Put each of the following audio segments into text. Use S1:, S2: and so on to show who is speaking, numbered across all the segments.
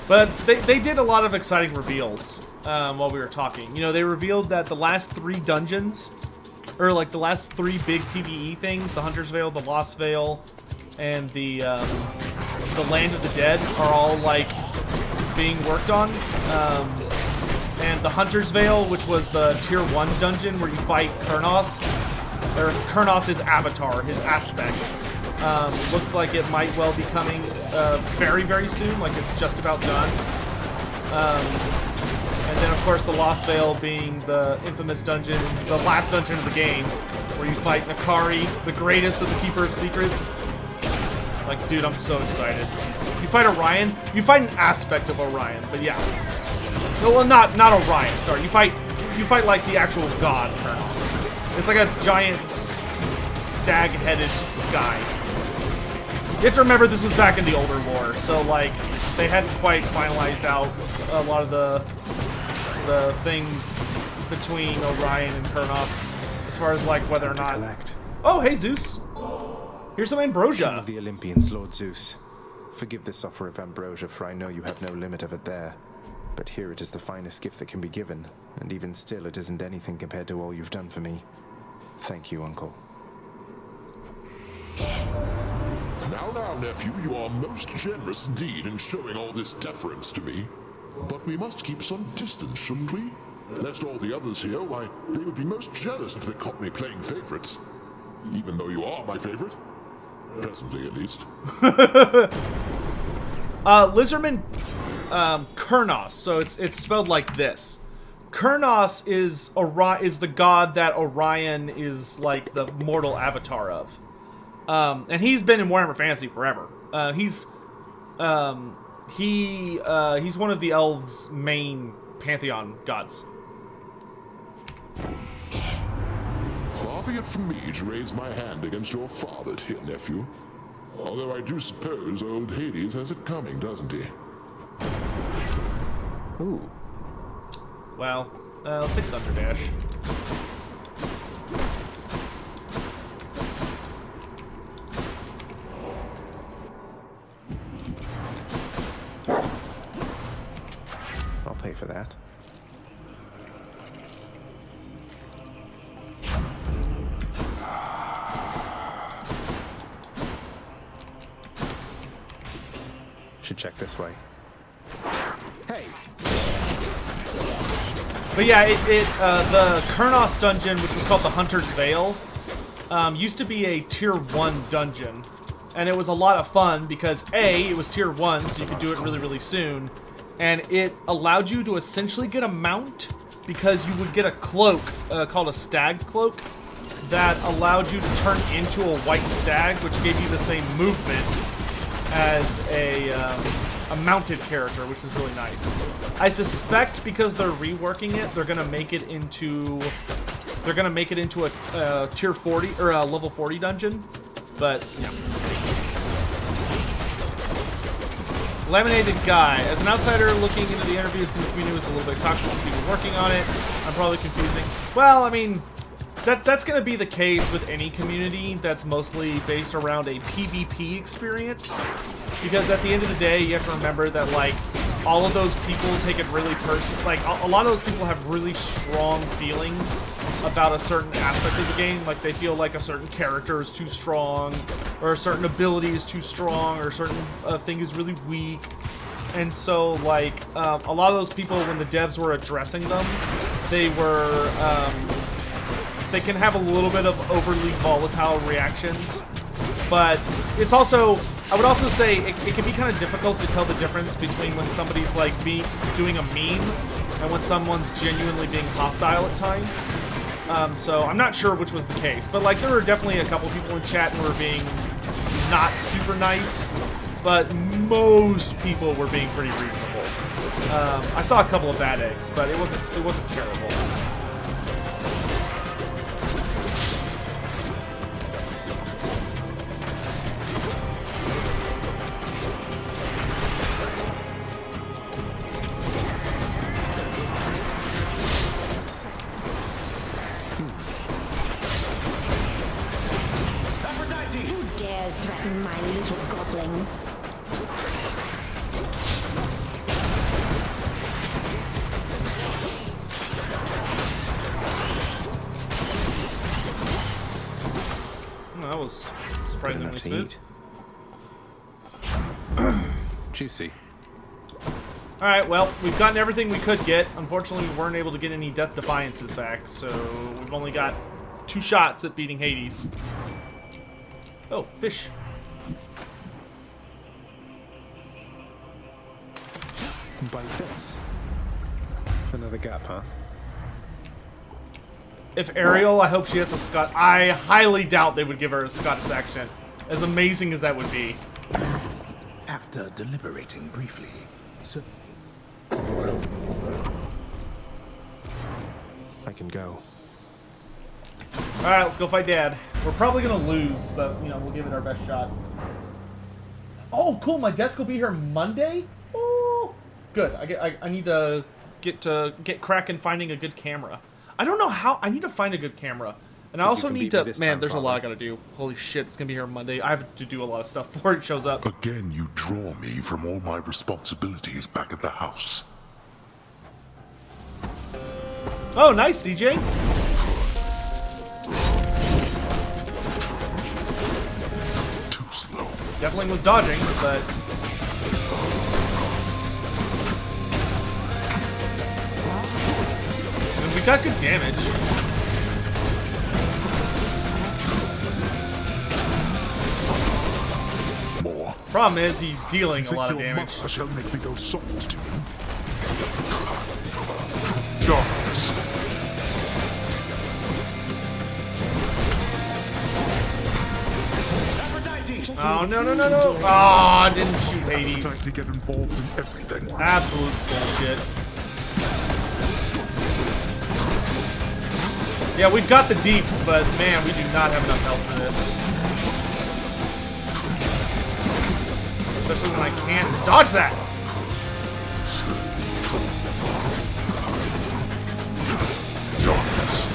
S1: But they did a lot of exciting reveals while we were talking. You know, they revealed that the last 3 dungeons, or like the last 3 big PvE things, the Hunter's Veil, the Lost Veil, and the Land of the Dead, are all like being worked on. And the Hunter's Veil, which was the tier 1 dungeon where you fight Kurnos, or Kurnos' avatar, his aspect, looks like it might well be coming very, very soon, like it's just about done. And then, of course, the Lost Veil being the infamous dungeon, the last dungeon of the game, where you fight Nakari, the greatest of the Keeper of Secrets. Like, dude, I'm so excited. You fight Orion, you fight an aspect of Orion, but yeah. No, well, not Orion, sorry. You fight like the actual god Kurnos. It's like a giant stag-headed guy. You have to remember this was back in the older lore, so like they hadn't quite finalized out a lot of the things between Orion and Kurnos, as far as like whether or not.
S2: Collect.
S1: Oh, hey Zeus. Here's some ambrosia.
S2: King of the Olympians, Lord Zeus. Forgive this offer of ambrosia, for I know you have no limit of it there. But here it is the finest gift that can be given, and even still it isn't anything compared to all you've done for me. Thank you, Uncle.
S3: Now, nephew, you are most generous indeed in showing all this deference to me. But we must keep some distance, shouldn't we? Lest all the others here, why, they would be most jealous if they caught me playing favorites. Even though you are my favorite. Presently, at least.
S1: Lizardman, Kurnos, so it's spelled like this. Kurnos is the god that Orion is like the mortal avatar of. And he's been in Warhammer Fantasy forever. He's one of the elves' main pantheon gods.
S3: Far be it from me to raise my hand against your father, dear nephew. Although I do suppose old Hades has it coming, doesn't he?
S2: Ooh.
S1: Well, let's take Thunder Dash.
S2: I'll pay for that. Should check this way. Hey!
S1: But yeah, the Kurnos dungeon, which was called the Hunter's Veil, used to be a tier 1 dungeon. And it was a lot of fun because A, it was tier 1, so you could do it really, really soon. And it allowed you to essentially get a mount because you would get a cloak called a stag cloak that allowed you to turn into a white stag, which gave you the same movement as a mounted character, which was really nice. I suspect because they're reworking it, they're gonna make it into a tier 40 or a level 40 dungeon. But yeah. Laminated Guy. As an outsider looking into the interviews in the community was a little bit toxic to people working on it. I'm probably confusing. Well, I mean, that's going to be the case with any community that's mostly based around a PvP experience. Because at the end of the day, you have to remember that, like, all of those people take it really personal. Like, a lot of those people have really strong feelings about a certain aspect of the game. Like, they feel like a certain character is too strong, or a certain ability is too strong, or a certain thing is really weak. And so, like, a lot of those people, when the devs were addressing them, they were, they can have a little bit of overly volatile reactions. But it's also, I would also say, it can be kind of difficult to tell the difference between when somebody's, like, doing a meme and when someone's genuinely being hostile at times. So I'm not sure which was the case. But, like, there were definitely a couple people in chat who were being not super nice, but most people were being pretty reasonable. I saw a couple of bad eggs, but it wasn't terrible.
S4: Threaten my little goblin.
S1: Oh, that was
S2: Good
S1: surprisingly
S2: enough to
S1: smooth.
S2: eat. Juicy.
S1: Alright, well, we've gotten everything we could get. Unfortunately, we weren't able to get any Death Defiances back, so we've only got 2 shots at beating Hades. Oh, fish.
S2: Bite this. Another gap, huh?
S1: If Ariel, I hope she has a Scot. I highly doubt they would give her a Scottish accent. As amazing as that would be.
S4: After deliberating briefly, Sir.
S2: I can go.
S1: Alright, let's go fight Dad. We're probably gonna lose, but, you know, we'll give it our best shot. Oh, cool, my desk will be here Monday? Oh, good. I need to get cracking finding a good camera. I don't know how. I need to find a good camera. And I
S2: Think
S1: also
S2: you can
S1: need
S2: beat
S1: to...
S2: me this
S1: Man,
S2: time,
S1: there's a lot I
S2: Father?
S1: gotta do. Holy shit, it's gonna be here Monday. I have to do a lot of stuff before it shows up.
S3: Again, you draw me from all my responsibilities back at the house.
S1: Oh, nice, CJ.
S3: Too slow.
S1: Definitely was dodging, but... I mean, we got good damage.
S3: More.
S1: Problem is, he's dealing a
S3: Think
S1: lot of
S3: your
S1: damage.
S3: mother shall make me go soft to you?
S1: Darkness. Oh, no, no, no, no. Oh, didn't shoot Hades.
S3: Time to get involved in everything.
S1: Absolute bullshit. Yeah, we've got the deeps, but man, we do not have enough health for this. Especially when I can't dodge that.
S3: Darkness.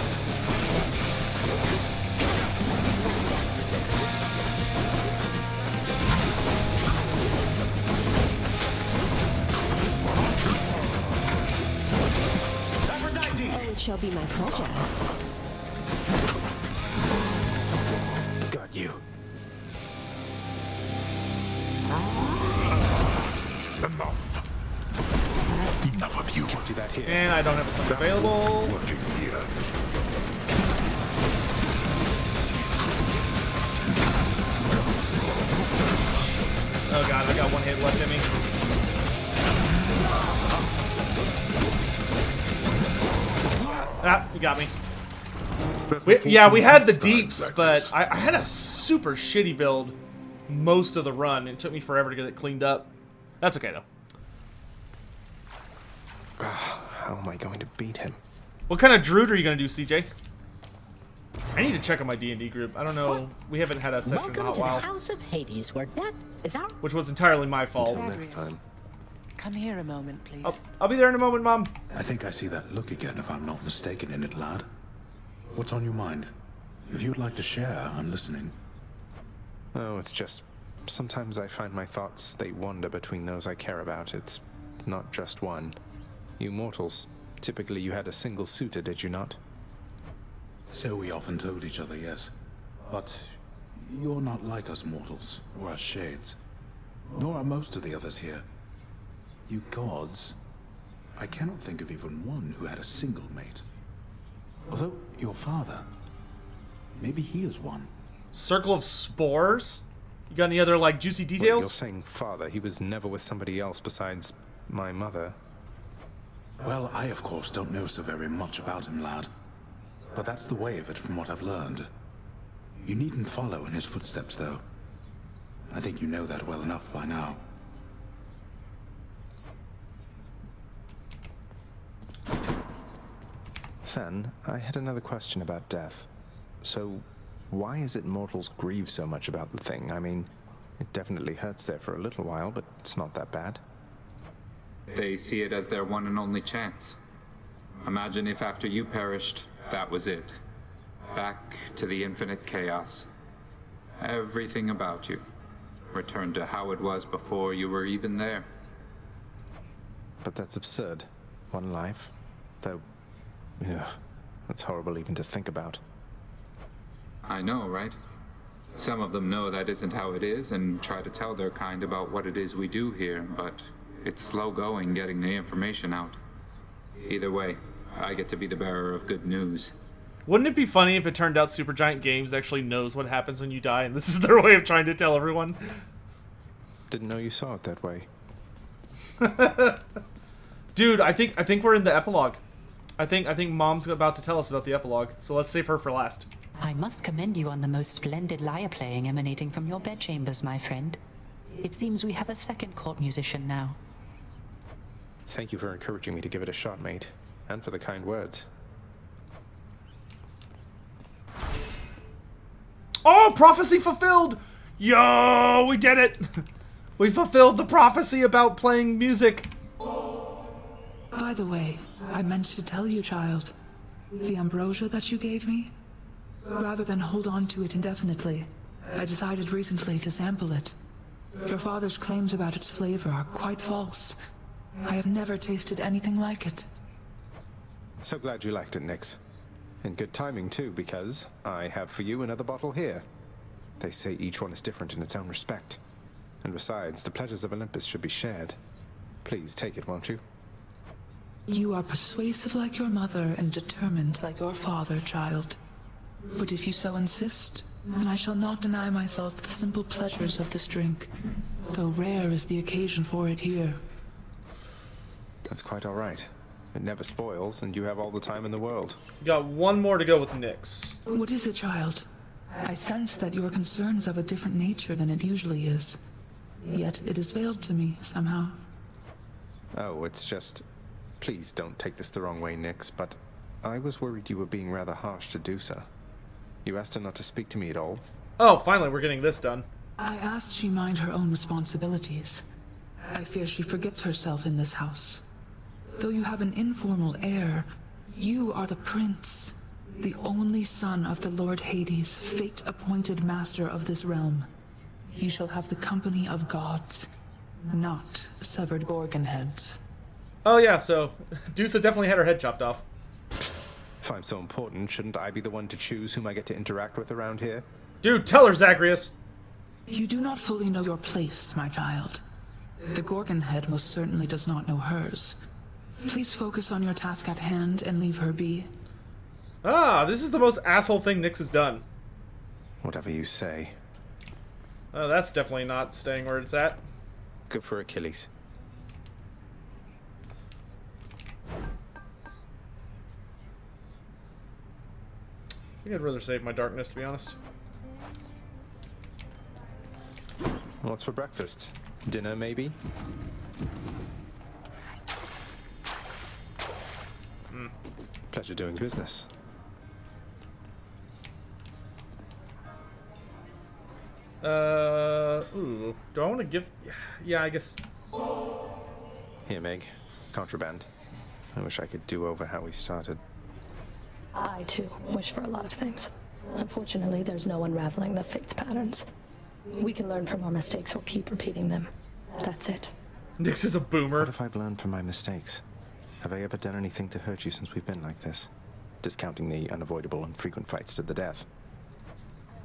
S5: Oh, it shall be my pleasure.
S2: Got you.
S3: Enough. Enough of you.
S2: Do that here.
S1: And I don't have a summon available.
S3: Working here.
S1: Oh god, I got 1 hit left in me. Ah, you got me. Yeah, we had the deeps, but I had a super shitty build most of the run. It took me forever to get it cleaned up. That's okay, though.
S2: How am I going to beat him?
S1: What kind of druid are you going to do, CJ? I need to check on my D&D group. I don't know. We haven't had a session in a
S5: Welcome
S1: hot
S5: to the
S1: while.
S5: House of Hades, where death is our...
S1: Which was entirely my fault.
S2: Until next time.
S6: Come here a moment, please.
S1: I'll be there in a moment, Mom.
S4: I think I see that look again, if I'm not mistaken in it, lad. What's on your mind? If you'd like to share, I'm listening.
S2: Oh, it's just... Sometimes I find my thoughts, they wander between those I care about. It's not just one. You mortals, typically you had a single suitor, did you not?
S4: So we often told each other, yes. But you're not like us mortals, or us shades. Nor are most of the others here. You gods, I cannot think of even one who had a single mate. Although your father, maybe he is one.
S1: Circle of Spores? You got any other, like, juicy
S2: Wait, you're
S1: details?
S2: saying father, he was never with somebody else besides my mother.
S4: Well, I of course don't know so very much about him, lad. But that's the way of it from what I've learned. You needn't follow in his footsteps, though. I think you know that well enough by now.
S2: Then, I had another question about death. So, why is it mortals grieve so much about the thing? I mean, it definitely hurts there for a little while, but it's not that bad.
S7: They see it as their one and only chance. Imagine if after you perished, that was it. Back to the infinite chaos. Everything about you returned to how it was before you were even there.
S2: But that's absurd. One life. Though, yeah, that's horrible even to think about.
S7: I know, right? Some of them know that isn't how it is and try to tell their kind about what it is we do here, but it's slow going getting the information out. Either way, I get to be the bearer of good news.
S1: Wouldn't it be funny if it turned out Supergiant Games actually knows what happens when you die, and this is their way of trying to tell everyone?
S2: Didn't know you saw it that way.
S1: Dude, I think we're in the epilogue. I think Mom's about to tell us about the epilogue, so let's save her for last.
S8: I must commend you on the most splendid lyre playing emanating from your bedchambers, my friend. It seems we have a second court musician now.
S2: Thank you for encouraging me to give it a shot, mate. And for the kind words.
S1: Oh, prophecy fulfilled! Yo, we did it! We fulfilled the prophecy about playing music.
S9: By the way, I meant to tell you, child. The ambrosia that you gave me? Rather than hold on to it indefinitely, I decided recently to sample it. Your father's claims about its flavor are quite false. I have never tasted anything like it.
S2: So glad you liked it, Nix. And good timing, too, because I have for you another bottle here. They say each one is different in its own respect. And besides, the pleasures of Olympus should be shared. Please take it, won't you?
S9: You are persuasive like your mother and determined like your father, child. But if you so insist, then I shall not deny myself the simple pleasures of this drink, though rare is the occasion for it here.
S2: That's quite all right. It never spoils, and you have all the time in the world.
S1: You got one more to go with Nyx.
S9: What is it, child? I sense that your concern's of a different nature than it usually is. Yet it is veiled to me, somehow.
S2: Oh, it's just... Please don't take this the wrong way, Nix, but I was worried you were being rather harsh to Dusa. You asked her not to speak to me at all?
S1: Oh, finally, we're getting this done.
S9: I asked she mind her own responsibilities. I fear she forgets herself in this house. Though you have an informal heir, you are the prince, the only son of the Lord Hades, fate-appointed master of this realm. You shall have the company of gods, not severed gorgon heads.
S1: Oh yeah, so Dusa definitely had her head chopped off.
S2: If I'm so important, shouldn't I be the one to choose whom I get to interact with around here?
S1: Dude, tell her, Zagreus!
S9: You do not fully know your place, my child. The gorgon head most certainly does not know hers. Please focus on your task at hand and leave her be.
S1: Ah, this is the most asshole thing Nyx has done.
S2: Whatever you say.
S1: Oh, that's definitely not staying where it's at.
S2: Good for Achilles.
S1: I think I'd rather save my darkness, to be honest.
S2: What's for breakfast? Dinner, maybe? Pleasure doing business.
S1: Ooh. Do I want to give... Yeah, I guess...
S2: Here, Meg. Contraband. I wish I could do over how we started.
S10: I, too, wish for a lot of things. Unfortunately, there's no unraveling the fate's patterns. We can learn from our mistakes or keep repeating them. That's it.
S1: Nyx is a boomer.
S2: What if I've learned from my mistakes? Have I ever done anything to hurt you since we've been like this? Discounting the unavoidable and frequent fights to the death.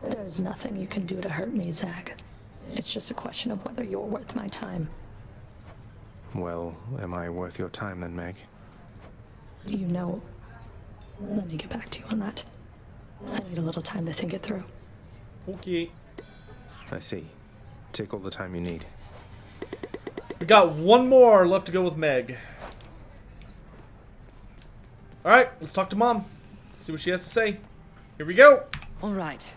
S10: There's nothing you can do to hurt me, Zag. It's just a question of whether you're worth my time.
S2: Well, am I worth your time then, Meg?
S10: You know... Let me get back to you on that. I need a little time to think it through.
S1: Okay.
S2: I see. Take all the time you need.
S1: We got one more left to go with Meg. Alright, let's talk to Mom. See what she has to say. Here we go.
S6: All right.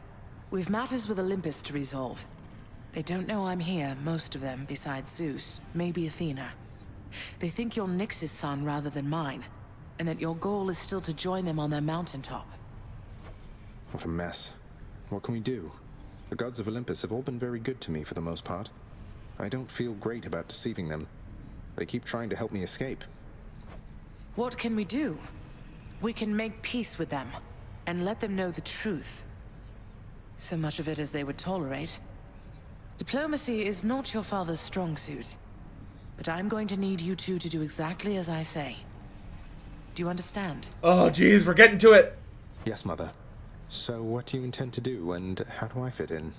S6: We've matters with Olympus to resolve. They don't know I'm here, most of them, besides Zeus, maybe Athena. They think you're Nyx's son rather than mine, and that your goal is still to join them on their mountaintop.
S2: What a mess. What can we do? The gods of Olympus have all been very good to me for the most part. I don't feel great about deceiving them. They keep trying to help me escape.
S6: What can we do? We can make peace with them, and let them know the truth. So much of it as they would tolerate. Diplomacy is not your father's strong suit, but I'm going to need you two to do exactly as I say. Do you understand?
S1: Oh, geez, we're getting to it.
S2: Yes, Mother. So what do you intend to do, and how do I fit in?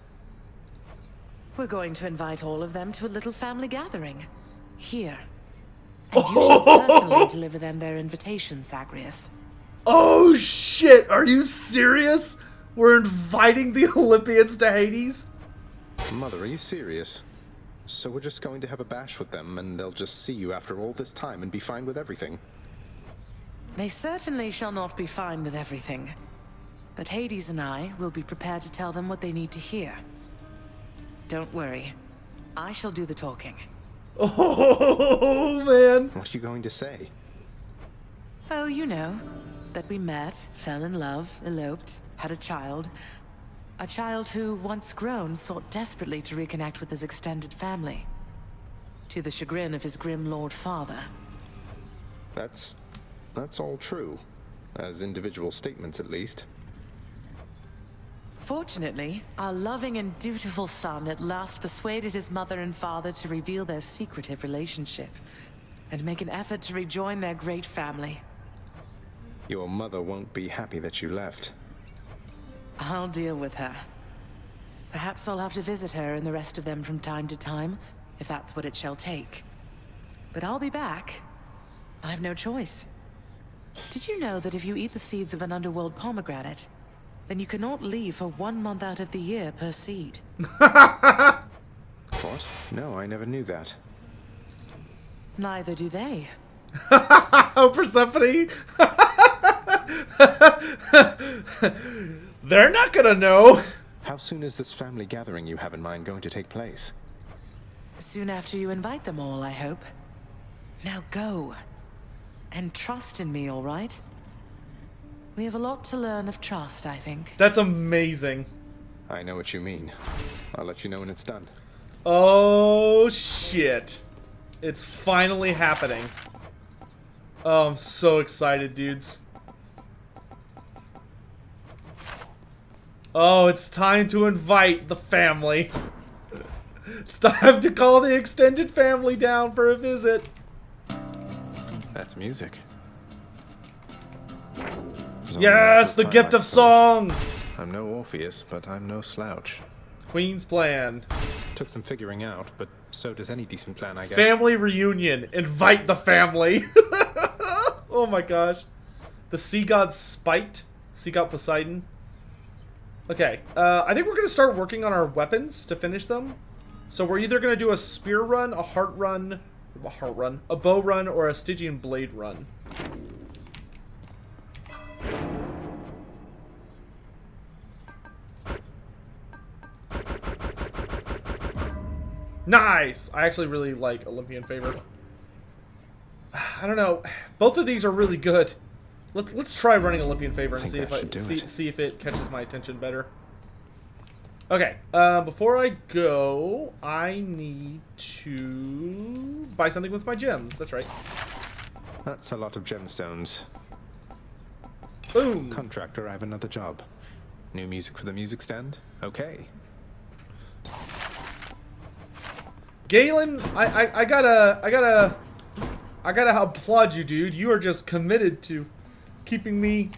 S6: We're going to invite all of them to a little family gathering. Here. And you shall personally deliver them their invitation, Zagreus.
S1: Oh shit, are you serious? We're inviting the Olympians to Hades?
S2: Mother, are you serious? So we're just going to have a bash with them, and they'll just see you after all this time and be fine with everything?
S6: They certainly shall not be fine with everything. But Hades and I will be prepared to tell them what they need to hear. Don't worry. I shall do the talking.
S1: Oh, man.
S2: What are you going to say?
S6: Oh, you know. That we met, fell in love, eloped, had a child. A child who, once grown, sought desperately to reconnect with his extended family. To the chagrin of his grim lord father.
S2: That's all true. As individual statements, at least.
S6: Fortunately, our loving and dutiful son at last persuaded his mother and father to reveal their secretive relationship and make an effort to rejoin their great family.
S2: Your mother won't be happy that you left.
S6: I'll deal with her. Perhaps I'll have to visit her and the rest of them from time to time, if that's what it shall take. But I'll be back. I have no choice. Did you know that if you eat the seeds of an underworld pomegranate, then you cannot leave for 1 month out of the year per seed?
S2: What? No, I never knew that.
S6: Neither do they.
S1: Oh, Persephone! They're not gonna know.
S2: How soon is this family gathering you have in mind going to take place?
S6: Soon after you invite them all, I hope. Now go. And trust in me, all right? We have a lot to learn of trust, I think.
S1: That's amazing.
S2: I know what you mean. I'll let you know when it's done.
S1: Oh, shit. It's finally happening. Oh, I'm so excited, dudes. Oh, it's time to invite the family. It's time to call the extended family down for a visit.
S2: That's music.
S1: Yes, the gift of song!
S2: I'm no Orpheus, but I'm no slouch.
S1: Queen's plan.
S2: Took some figuring out, but so does any decent plan, I guess.
S1: Family reunion. Invite the family. Oh my gosh. The sea god spiked. Sea god Poseidon. Okay, I think we're going to start working on our weapons to finish them. So we're either going to do a spear run, a bow run, or a Stygian blade run. Nice! I actually really like Olympian Favor. I don't know. Both of these are really good. Let's try running Olympian Favor and see if it catches my attention better. Okay, before I go, I need to buy something with my gems. That's right.
S2: That's a lot of gemstones.
S1: Boom!
S2: Contractor, I have another job. New music for the music stand? Okay.
S1: Galen, I gotta applaud you, dude. You are just committed to keeping me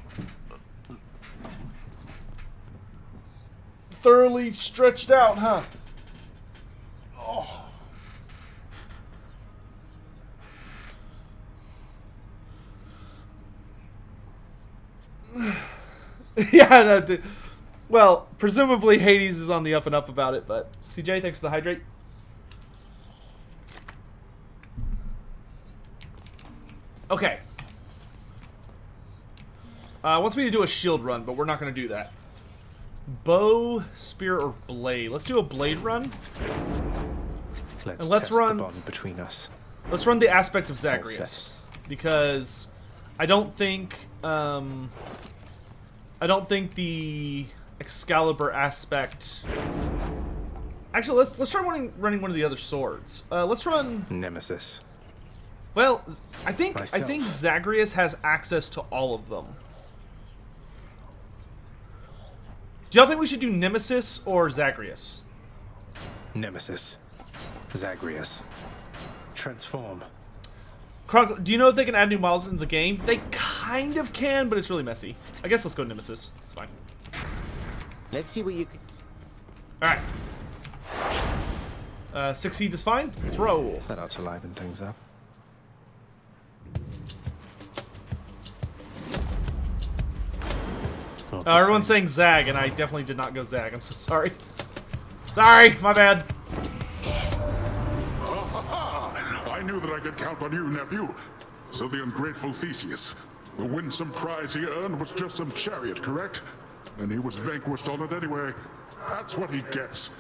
S1: thoroughly stretched out, huh? Oh. Yeah, no, dude. Well, presumably Hades is on the up and up about it, but CJ, thanks for the hydrate. Okay. Wants me to do a shield run, but we're not going to do that. Bow, spear, or blade. Let's do a blade run.
S2: Let's
S1: test
S2: run the bond between us.
S1: Let's run the aspect of Zagreus, because I don't think the Excalibur aspect. Actually, let's try running one of the other swords. Let's run
S2: Nemesis.
S1: Well, I think Zagreus has access to all of them. Do y'all think we should do Nemesis or Zagreus?
S2: Nemesis. Zagreus. Transform.
S1: Do you know if they can add new models into the game? They kind of can, but it's really messy. I guess let's go Nemesis. It's fine.
S11: Let's see what you can...
S1: Alright. Succeed is fine. Let's roll.
S2: That ought to liven things up.
S1: Everyone's saying Zag, and I definitely did not go Zag. I'm so sorry. Sorry, my bad.
S3: I knew that I could count on you, nephew. So the ungrateful Theseus. The winsome prize he earned was just some chariot, correct? And he was vanquished on it anyway. That's what he gets.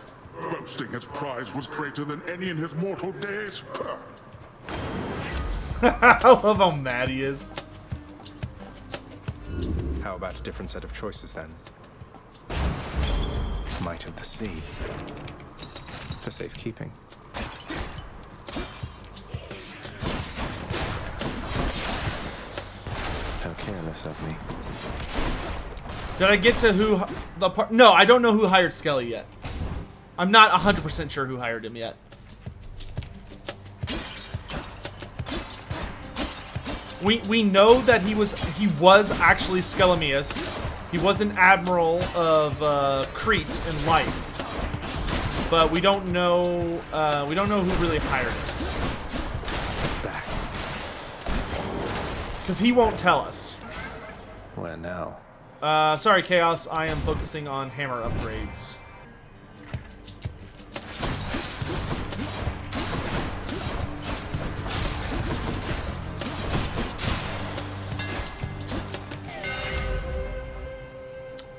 S3: Boasting his prize was greater than any in his mortal days.
S1: I love how mad he is.
S2: How about a different set of choices then? Might of the Sea. For safekeeping. How careless of me.
S1: Did I get to who the part? No, I don't know who hired Skelly yet. I'm not 100% sure who hired him yet. We know that he was actually Skelemius. He was an admiral of Crete in life, but we don't know who really hired him. Because he won't tell us.
S2: Where now?
S1: Sorry, Chaos. I am focusing on hammer upgrades.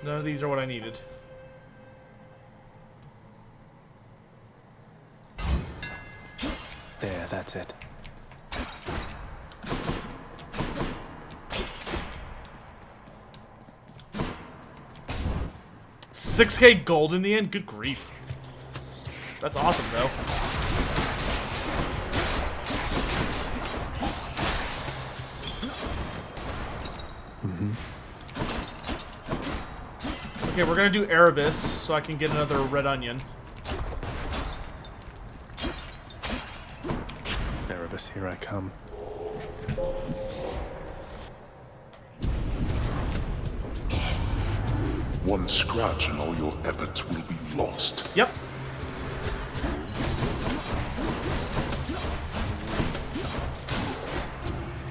S1: None of these are what I needed.
S2: There, that's it.
S1: $6K gold in the end? Good grief. That's awesome, though. Okay, we're gonna do Erebus, so I can get another red onion.
S2: Erebus, here I come.
S3: One scratch and all your efforts will be lost.
S1: Yep.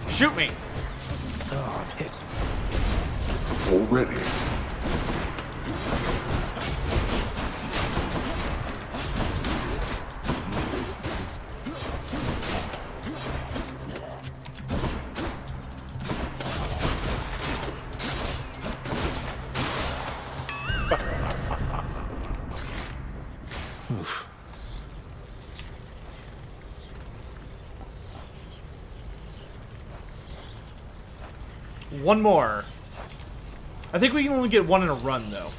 S1: Shoot me!
S2: Oh, I'm hit.
S3: Already.
S2: Oof.
S1: One more. I think we can only get one in a run, though.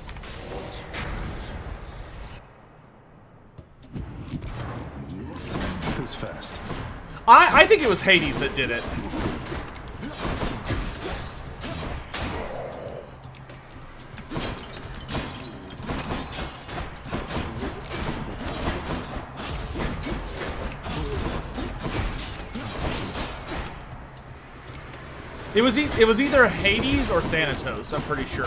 S2: Who's first?
S1: I think it was Hades that did it. It was either Hades or Thanatos, I'm pretty sure.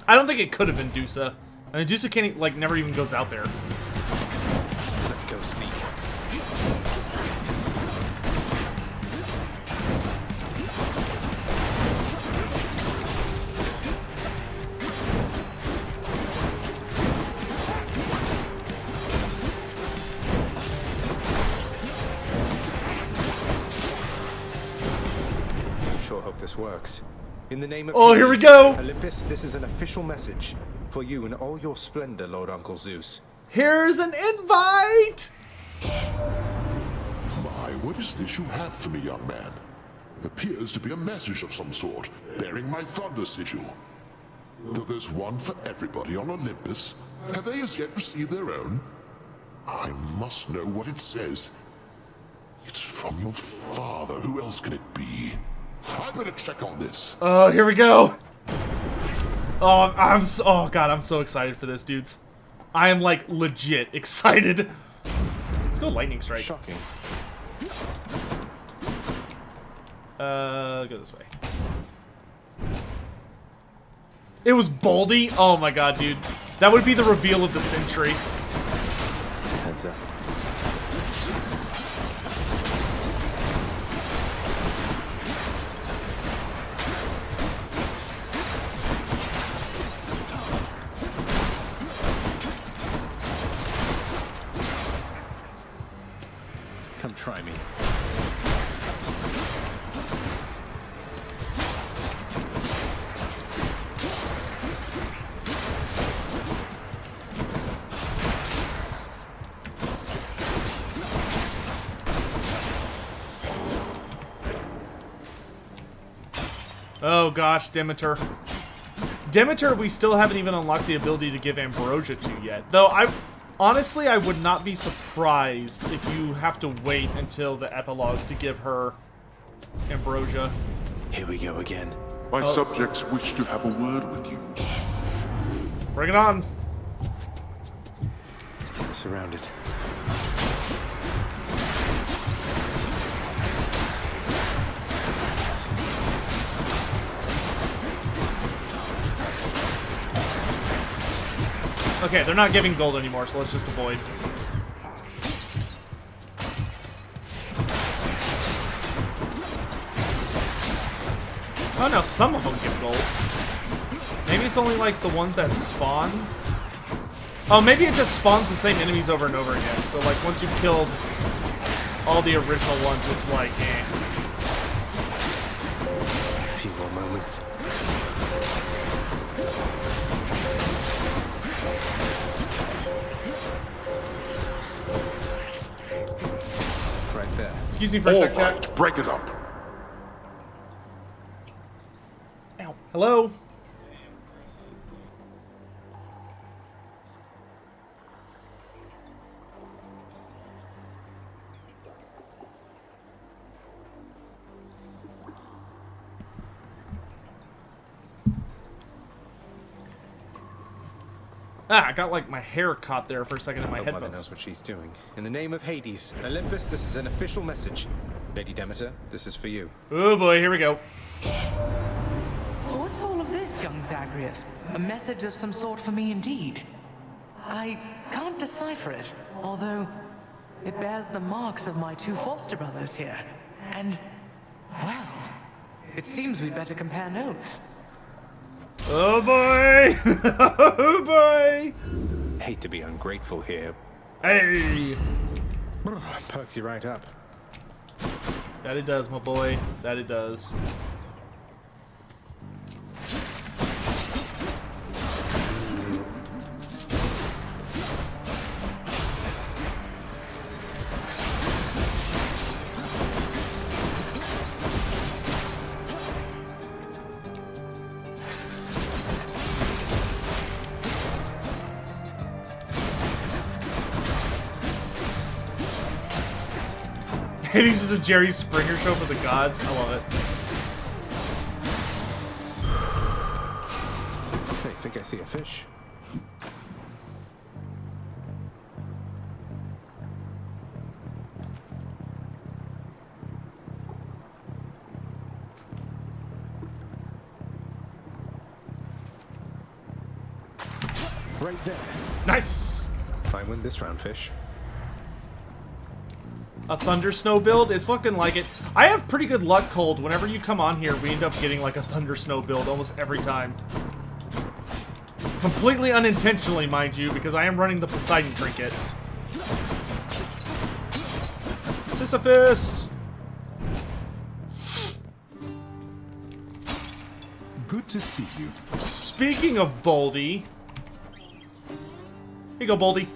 S1: I don't think it could have been Dusa. I mean, Dusa can't, like, never even goes out there.
S2: Let's go sneak. Sure hope this works. In the name of
S1: Oh,
S2: Hades,
S1: here we go!
S2: Olympus, this is an official message for you in all your splendor, Lord Uncle Zeus.
S1: Here's an invite!
S3: My, what is this you have for me, young man? Appears to be a message of some sort, bearing my thunder sigil. Though there's one for everybody on Olympus, have they as yet received their own? I must know what it says. It's from your father. Who else can it be? I better check on this.
S1: Oh, here we go. Oh god, I'm so excited for this, dudes. I am like legit excited. Let's go lightning strike.
S2: Shocking.
S1: Go this way. It was Boldy? Oh my god, dude. That would be the reveal of the century.
S2: Heads up. Come try me.
S1: Oh gosh, Demeter. Demeter, we still haven't even unlocked the ability to give Ambrosia to yet. Though, honestly, I would not be surprised if you have to wait until the epilogue to give her Ambrosia.
S2: Here we go again.
S3: My subjects wish to have a word with you.
S1: Bring it on.
S2: Surrounded.
S1: Okay, they're not giving gold anymore, so let's just avoid. Oh no, some of them give gold. Maybe it's only like the ones that spawn. Oh, maybe it just spawns the same enemies over and over again. So like once you've killed all the original ones, it's like, eh.
S2: A few more moments. Right there.
S1: Excuse me for a
S3: All
S1: sec, chat.
S3: right, break it up.
S1: Ow. Hello? Ah, I got like my hair caught there for a second in my
S2: Mother knows
S1: headphones.
S2: what she's doing. In the name of Hades, Olympus, this is an official message. Lady Demeter, this is for you.
S1: Oh boy, here we go.
S6: What's all of this, young Zagreus? A message of some sort for me indeed. I can't decipher it, although it bears the marks of my two foster brothers here. And, well, it seems we'd better compare notes.
S1: Oh boy! Oh boy!
S2: Hate to be ungrateful here.
S1: Hey!
S2: Perks you right up.
S1: That it does, my boy. That it does. Hades is a Jerry Springer show for the gods. I love it.
S2: I think I see a fish. Right there.
S1: Nice!
S2: If I win this round, fish.
S1: A Thunder Snow build? It's looking like it. I have pretty good luck, Cold. Whenever you come on here, we end up getting like a Thunder Snow build almost every time. Completely unintentionally, mind you, because I am running the Poseidon trinket. Sisyphus!
S4: Good to see you.
S1: Speaking of Boldy... Here you go, Boldy.